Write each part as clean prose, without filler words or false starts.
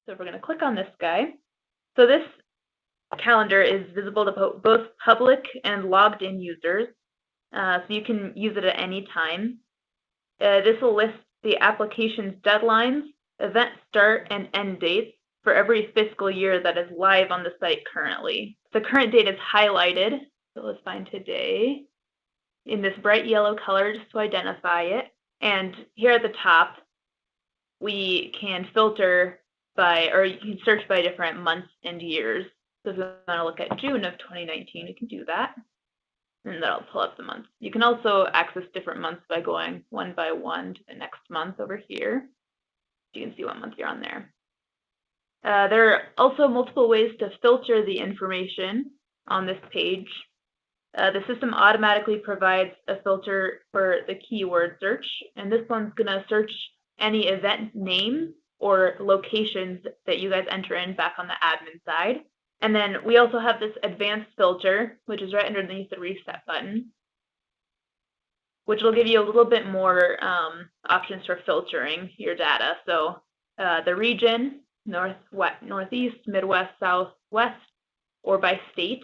So we're going to click on this guy. So this calendar is visible to both public and logged in users. So you can use it at any time. This will list the application's deadlines, event start and end dates for every fiscal year that is live on the site currently. The current date is highlighted, so let's find today, in this bright yellow color just to identify it. And here at the top, we can filter by, or you can search by different months and years. So if we want to look at June of 2019, we can do that. And that'll pull up the months. You can also access different months by going one by one to the next month over here. You can see what month you're on there. There are also multiple ways to filter the information on this page. The system automatically provides a filter for the keyword search, and this one's going to search any event name or locations that you guys enter in back on the admin side. And then we also have this advanced filter, which is right underneath the reset button, which will give you a little bit more options for filtering your data. So the region, northwest, northeast, midwest, southwest, or by state.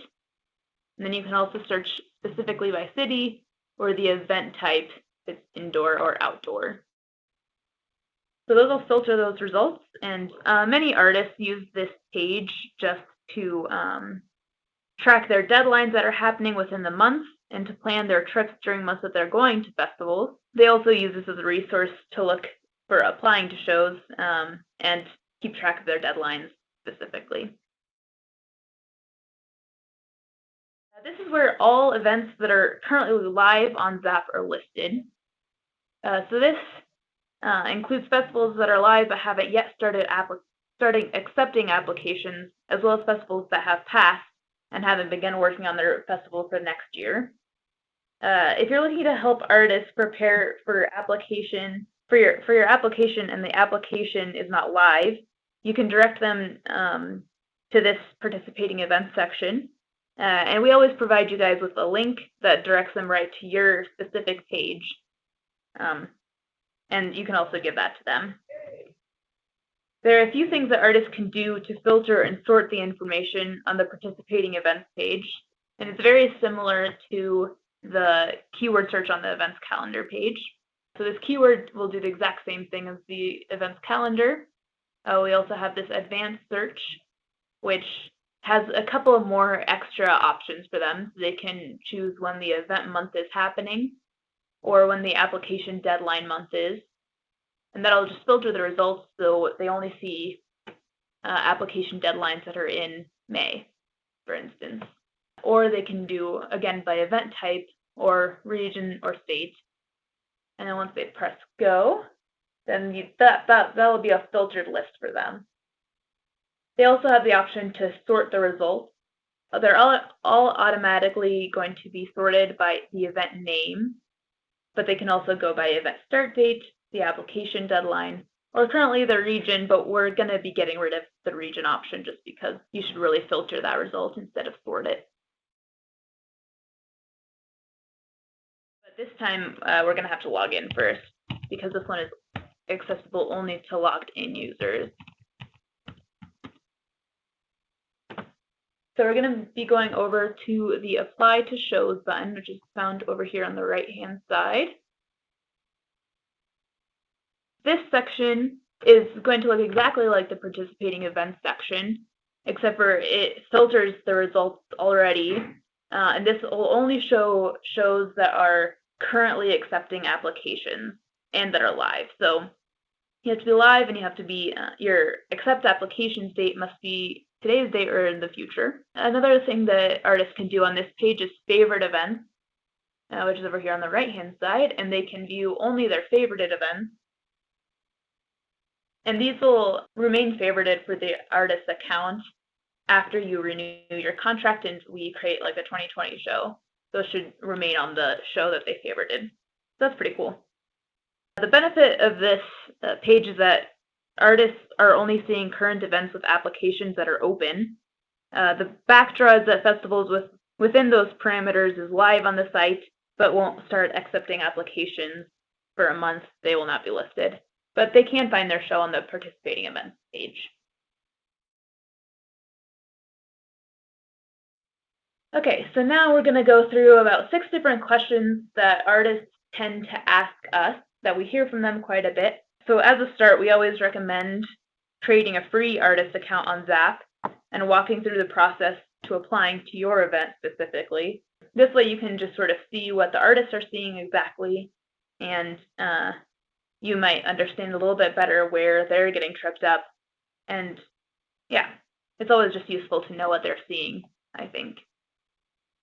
And then you can also search specifically by city or the event type, if it's indoor or outdoor. So those will filter those results, and many artists use this page just to track their deadlines that are happening within the month and to plan their trips during months that they're going to festivals. They also use this as a resource to look for applying to shows and keep track of their deadlines specifically. This is where all events that are currently live on ZAPP are listed. So this includes festivals that are live but haven't yet started accepting applications, as well as festivals that have passed and haven't begun working on their festival for next year. If you're looking to help artists prepare for application for your application and the application is not live, you can direct them to this participating events section. And we always provide you guys with a link that directs them right to your specific page. And you can also give that to them. There are a few things that artists can do to filter and sort the information on the participating events page. And it's very similar to the keyword search on the events calendar page. So this keyword will do the exact same thing as the events calendar. We also have this advanced search, which has a couple of more extra options for them. So they can choose when the event month is happening or when the application deadline month is. And that'll just filter the results so they only see application deadlines that are in May, for instance. Or they can do, again, by event type or region or state. And then once they press go, then that'll be a filtered list for them. They also have the option to sort the results. They're all automatically going to be sorted by the event name, but they can also go by event start date, the application deadline, or currently the region, but we're going to be getting rid of the region option just because you should really filter that result instead of sort it. But this time we're going to have to log in first because this one is accessible only to logged in users. So we're going to be going over to the Apply to Shows button, which is found over here on the right-hand side. This section is going to look exactly like the participating events section, except for it filters the results already, and this will only show shows that are currently accepting applications and that are live. So you have to be live, and you have to be your accept applications date must be today's date or in the future. Another thing that artists can do on this page is favorite events, which is over here on the right-hand side, and they can view only their favorited events. And these will remain favorited for the artist's account after you renew your contract and we create like a 2020 show. Those should remain on the show that they favorited. So that's pretty cool. The benefit of this page is that artists are only seeing current events with applications that are open. The backdraw is that festivals within those parameters is live on the site, but won't start accepting applications for a month. They will not be listed. But they can find their show on the participating events page. Okay, so now we're going to go through about 6 different questions that artists tend to ask us, that we hear from them quite a bit. So as a start, we always recommend creating a free artist account on ZAPP and walking through the process to applying to your event specifically. This way you can just sort of see what the artists are seeing exactly, and you might understand a little bit better where they're getting tripped up. And yeah, it's always just useful to know what they're seeing, I think.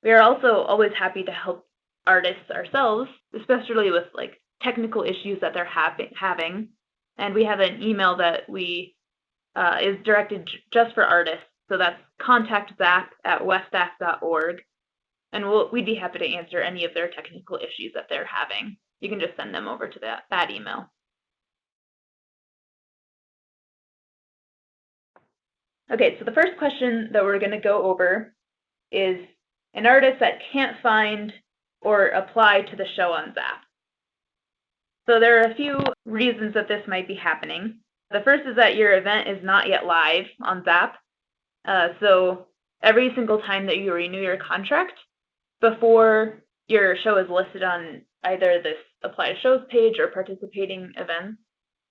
We are also always happy to help artists ourselves, especially with like technical issues that they're having. And we have an email that is directed just for artists. So that's contact@westaff.org. And we'd be happy to answer any of their technical issues that they're having. You can just send them over to that email. Okay, so the first question that we're going to go over is an artist that can't find or apply to the show on ZAPP. So there are a few reasons that this might be happening. The first is that your event is not yet live on ZAPP. So every single time that you renew your contract, before your show is listed on either this Apply to Shows page or participating events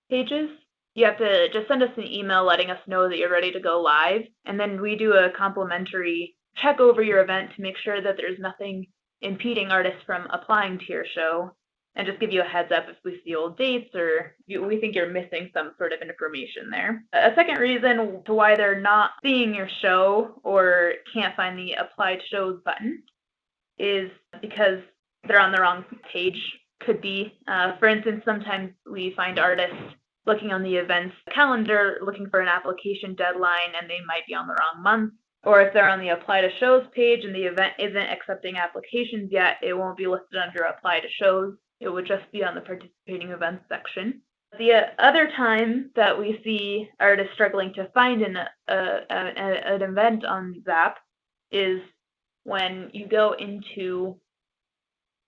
pages, you have to just send us an email letting us know that you're ready to go live, and then we do a complimentary check over your event to make sure that there's nothing impeding artists from applying to your show, and just give you a heads up if we see old dates or we think you're missing some sort of information there. A second reason to why they're not seeing your show or can't find the Apply to Shows button is because they're on the wrong page. Could be, for instance, sometimes we find artists looking on the event's calendar, looking for an application deadline, and they might be on the wrong month. Or if they're on the Apply to Shows page and the event isn't accepting applications yet, it won't be listed under Apply to Shows. It would just be on the participating events section. The other time that we see artists struggling to find an event on ZAPP is when you go into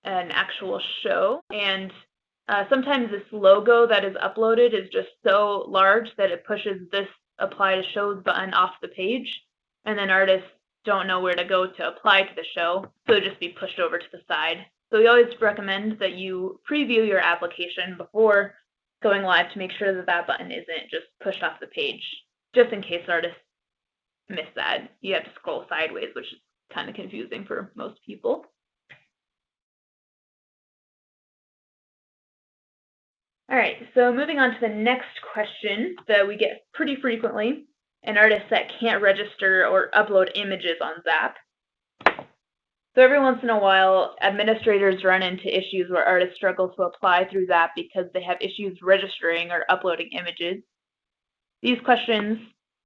an actual show, and sometimes this logo that is uploaded is just so large that it pushes this Apply to Shows button off the page, and then artists don't know where to go to apply to the show, so it'll just be pushed over to the side. So we always recommend that you preview your application before going live to make sure that that button isn't just pushed off the page, just in case artists miss that. You have to scroll sideways, which is kind of confusing for most people. All right, so moving on to the next question that we get pretty frequently, an artist that can't register or upload images on ZAPP. So every once in a while, administrators run into issues where artists struggle to apply through ZAPP because they have issues registering or uploading images. These questions,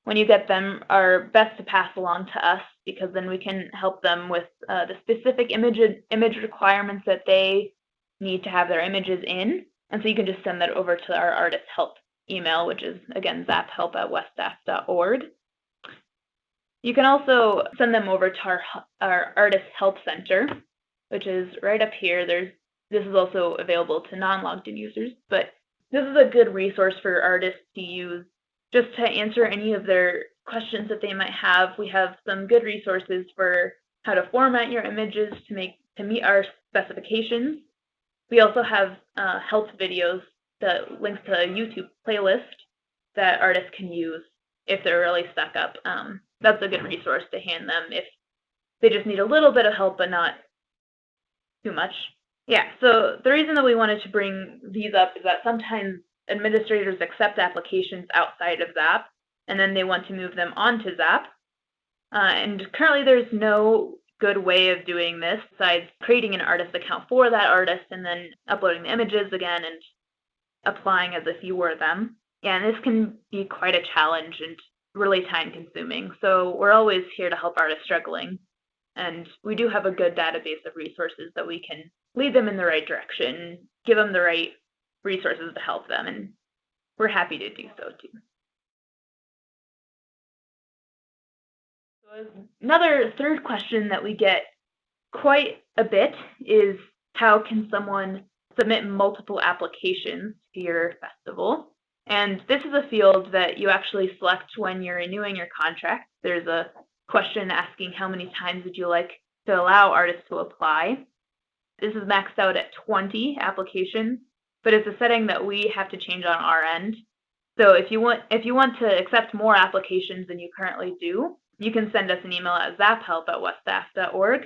when you get them, are best to pass along to us, because then we can help them with the specific image requirements that they need to have their images in. And so you can just send that over to our artist help email, which is, again, zapphelp@westaff.org. You can also send them over to our Artist Help Center, which is right up here. This is also available to non-logged in users, but this is a good resource for artists to use just to answer any of their questions that they might have. We have some good resources for how to format your images to meet our specifications. We also have help videos that links to a YouTube playlist that artists can use if they're really stuck up. That's a good resource to hand them if they just need a little bit of help, but not too much. Yeah, so the reason that we wanted to bring these up is that sometimes administrators accept applications outside of ZAPP, and then they want to move them onto ZAPP. And currently there's no good way of doing this besides creating an artist account for that artist and then uploading the images again and applying as if you were them. Yeah, and this can be quite a challenge and really time consuming. So we're always here to help artists struggling. And we do have a good database of resources that we can lead them in the right direction, give them the right resources to help them, and we're happy to do so too. So another third question that we get quite a bit is, how can someone submit multiple applications to your festival? And this is a field that you actually select when you're renewing your contract. There's a question asking how many times would you like to allow artists to apply. This is maxed out at 20 applications, but it's a setting that we have to change on our end. So if you want to accept more applications than you currently do, you can send us an email at zaphelp@weststaff.org,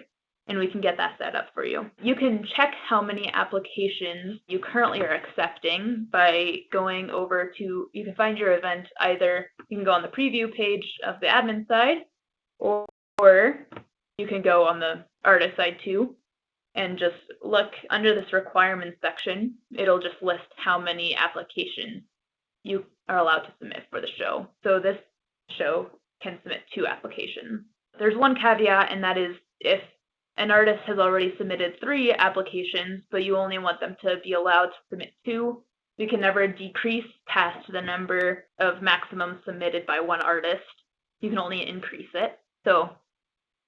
and we can get that set up for you. You can check how many applications you currently are accepting by going over to, you can find your event either, you can go on the preview page of the admin side, or you can go on the artist side too, and just look under this requirements section. It'll just list how many applications you are allowed to submit for the show. So this show can submit 2 applications. There's one caveat, and that is if an artist has already submitted 3 applications, but you only want them to be allowed to submit 2, we can never decrease past the number of maximum submitted by one artist. You can only increase it. So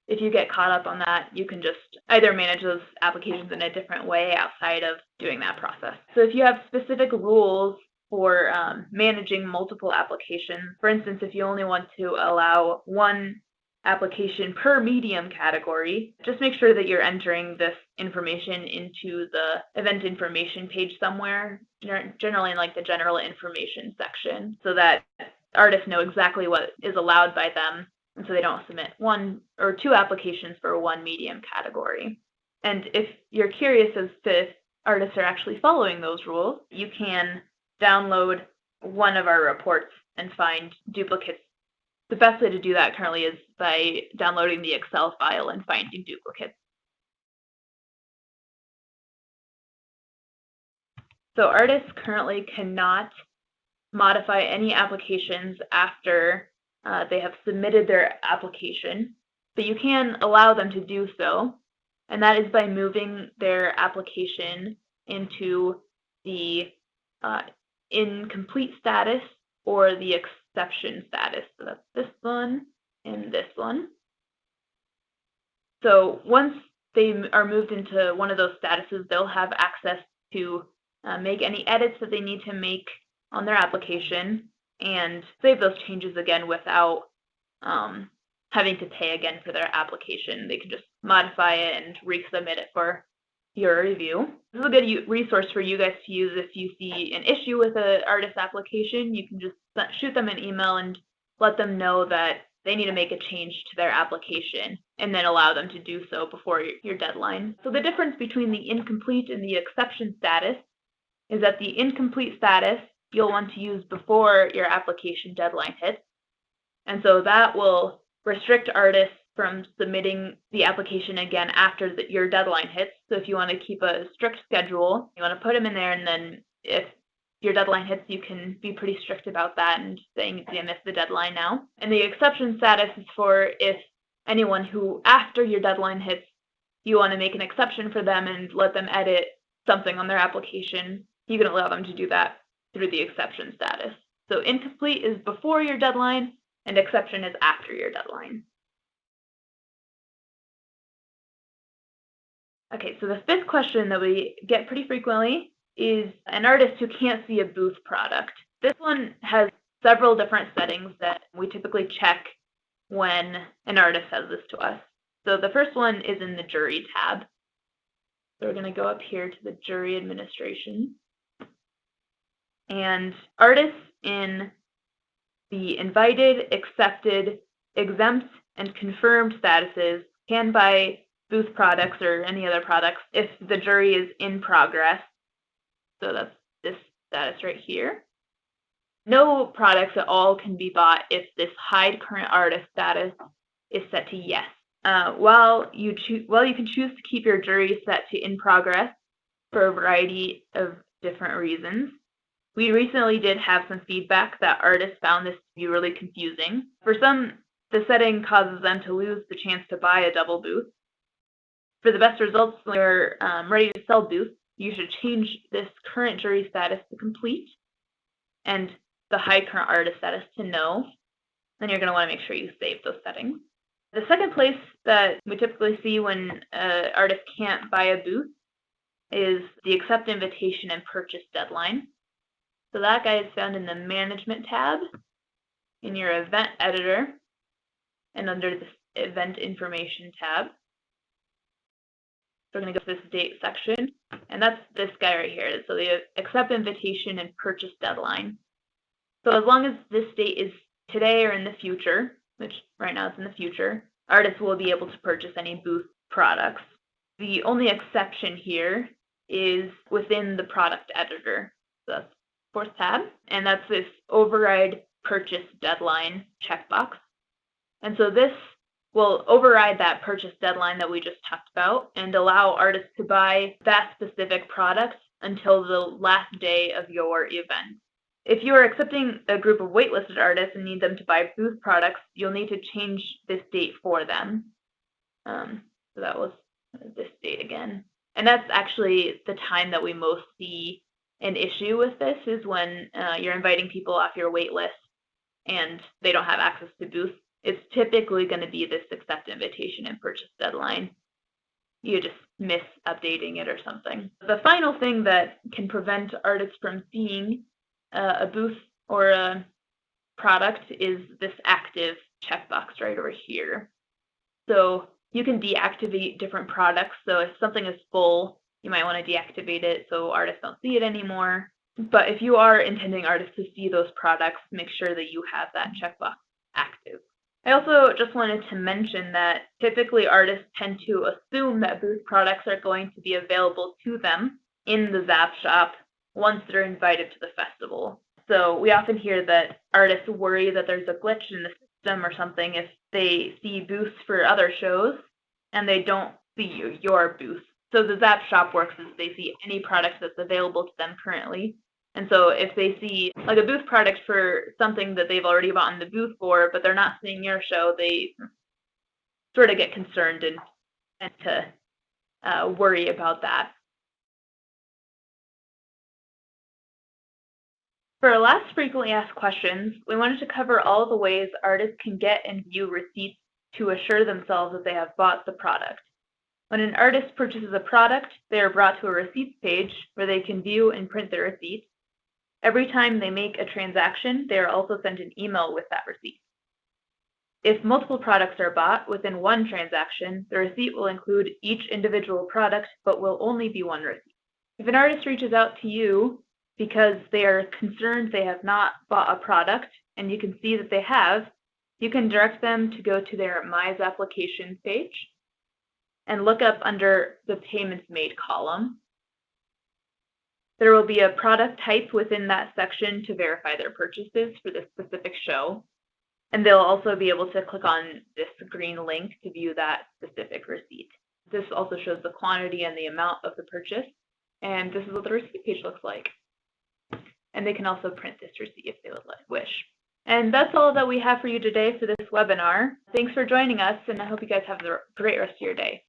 if you get caught up on that, you can just either manage those applications in a different way outside of doing that process. So if you have specific rules for managing multiple applications, for instance, if you only want to allow 1 application per medium category, just make sure that you're entering this information into the event information page somewhere, generally in like the general information section, so that artists know exactly what is allowed by them, and so they don't submit 1 or 2 applications for 1 medium category. And if you're curious as to if artists are actually following those rules, you can download one of our reports and find duplicates. The best way to do that currently is by downloading the Excel file and finding duplicates. So artists currently cannot modify any applications after they have submitted their application, but you can allow them to do so, and that is by moving their application into the incomplete status or the exception status. So that's this one and this one. So once they are moved into one of those statuses, they'll have access to make any edits that they need to make on their application and save those changes again without having to pay again for their application. They can just modify it and resubmit it for your review. This is a good resource for you guys to use if you see an issue with an artist application. You can just shoot them an email and let them know that they need to make a change to their application and then allow them to do so before your deadline. So the difference between the incomplete and the exception status is that the incomplete status you'll want to use before your application deadline hits. And so that will restrict artists from submitting the application again after your deadline hits. So if you want to keep a strict schedule, you want to put them in there, and then if your deadline hits, you can be pretty strict about that and saying you missed the deadline now. And the exception status is for if anyone who, after your deadline hits, you want to make an exception for them and let them edit something on their application, you can allow them to do that through the exception status. So incomplete is before your deadline, and exception is after your deadline. Okay, so the 5th question that we get pretty frequently is an artist who can't see a booth product. This one has several different settings that we typically check when an artist says this to us. So the first one is in the jury tab. So we're going to go up here to the jury administration. And artists in the invited, accepted, exempt, and confirmed statuses can buy booth products or any other products if the jury is in progress. So that's this status right here. No products at all can be bought if this hide current artist status is set to yes. While you can choose to keep your jury set to in progress for a variety of different reasons. We recently did have some feedback that artists found this to be really confusing. For some, the setting causes them to lose the chance to buy a double booth. For the best results when you're ready to sell booths, you should change this current jury status to complete and the hide current artist status to no. Then you're going to want to make sure you save those settings. The second place that we typically see when an artist can't buy a booth is the accept invitation and purchase deadline. So that guy is found in the Management tab, in your Event Editor, and under the Event Information tab. we're going to go to this date section, and that's this guy right here. So the accept invitation and purchase deadline. So as long as this date is today or in the future, which right now it's in the future, artists will be able to purchase any booth products. The only exception here is within the product editor. So that's fourth tab, and that's this override purchase deadline checkbox. And so this will override that purchase deadline that we just talked about and allow artists to buy that specific product until the last day of your event. If you are accepting a group of waitlisted artists and need them to buy booth products, you'll need to change this date for them. So that was this date again. And that's actually the time that we most see an issue with this, is when you're inviting people off your wait list and they don't have access to booths. It's typically going to be this accept invitation and purchase deadline. You just miss updating it or something. The final thing that can prevent artists from seeing a booth or a product is this active checkbox right over here. So you can deactivate different products. So if something is full, you might want to deactivate it so artists don't see it anymore. But if you are intending artists to see those products, make sure that you have that checkbox active. I also just wanted to mention that typically artists tend to assume that booth products are going to be available to them in the ZAPP shop once they're invited to the festival. So we often hear that artists worry that there's a glitch in the system or something if they see booths for other shows and they don't see your booth. So the ZAPP shop works as they see any product that's available to them currently. And so if they see like a booth product for something that they've already bought in the booth for, but they're not seeing your show, they sort of get concerned and tend to worry about that. For our last frequently asked questions, we wanted to cover all the ways artists can get and view receipts to assure themselves that they have bought the product. When an artist purchases a product, they are brought to a receipts page where they can view and print their receipt. Every time they make a transaction, they are also sent an email with that receipt. If multiple products are bought within one transaction, the receipt will include each individual product, but will only be one receipt. If an artist reaches out to you because they are concerned they have not bought a product, and you can see that they have, you can direct them to go to their My Applications page and look up under the Payments Made column. There will be a product type within that section to verify their purchases for this specific show. And they'll also be able to click on this green link to view that specific receipt. This also shows the quantity and the amount of the purchase. And this is what the receipt page looks like. And they can also print this receipt if they would wish. And that's all that we have for you today for this webinar. Thanks for joining us, and I hope you guys have a great rest of your day.